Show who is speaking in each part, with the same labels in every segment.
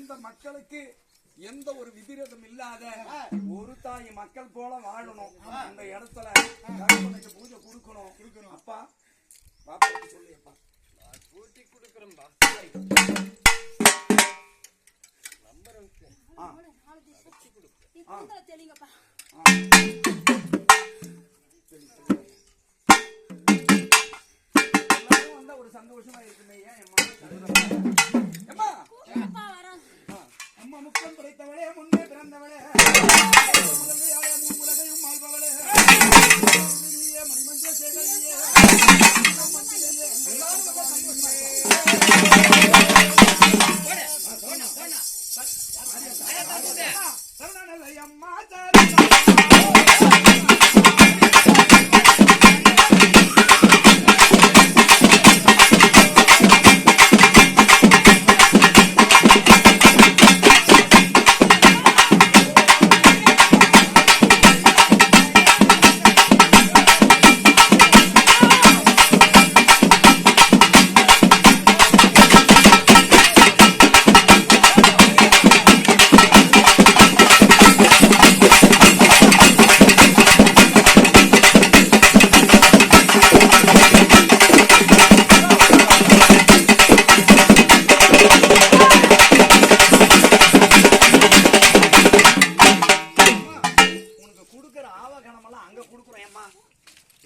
Speaker 1: எந்த மக்களுக்கு எந்த ஒரு விபரீதம் இல்லாத ஒரு தாய் மக்கள் போல வாழணும். அந்த இடத்துல கணவனுக்கு பூஜை கொடுக்கணும். அப்பா பாப்பாக்கு சொல்லியப்பா பூட்டி கொடுக்குறேன்பா. வந்தா ஒரு சந்தோஷமா இருக்குமே. அம்மா முக்கம் படைத்தவளே, முன்னே பிறந்தவளே, உலகையும் ஆள்பவளே, மணிமந்திர சேகரியே, எல்லாரும் சந்தோஷமா அம்மா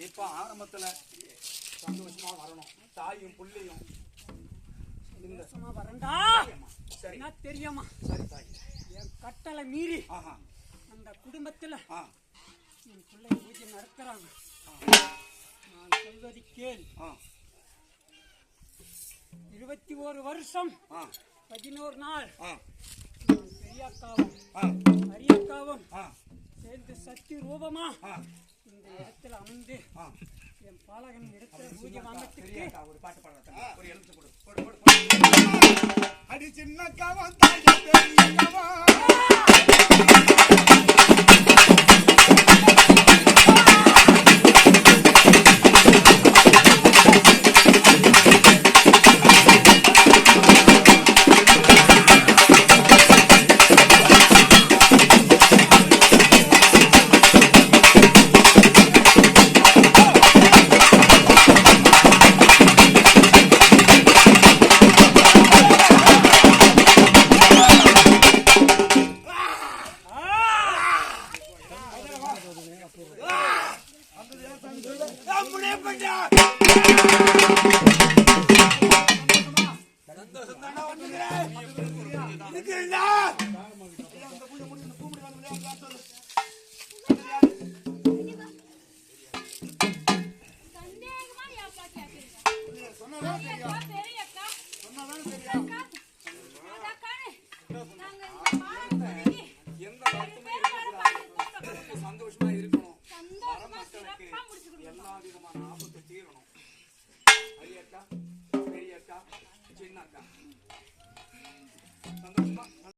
Speaker 1: இப்ப ஆரம்பத்துல சந்தோஷமா வரணும். தாயும் புள்ளையும்
Speaker 2: சந்தோஷமா வரண்டா. சரி தெரியுமா?
Speaker 1: சரி தாய்,
Speaker 2: என் கட்டளை மீறி அந்த குடும்பத்துல என் பிள்ளை பூஜை நடத்துறாங்க. நான் சொல்வதை கேள். 21 வருஷம் 11 நாள் பெரியக்காவும் அரியக்காவும் சேர்ந்து சக்தி ரூபமா இந்த இடத்துல அமர்ந்து என் பாலகன் இடத்துல பூஜை வாங்கத்துக்கு
Speaker 1: ஒரு பாட்டு பாடுறேன். ஒரு எழுத்து கொடு.
Speaker 3: அடி சின்னக்காவும் தாங்க பெரியக்காவும்
Speaker 1: சந்தோஷமா இருக்கணும். எல்லா விதமான ஆபத்து தீரணும். அரியக்கா, பெரியக்கா, சின்னக்கா சந்தோஷமா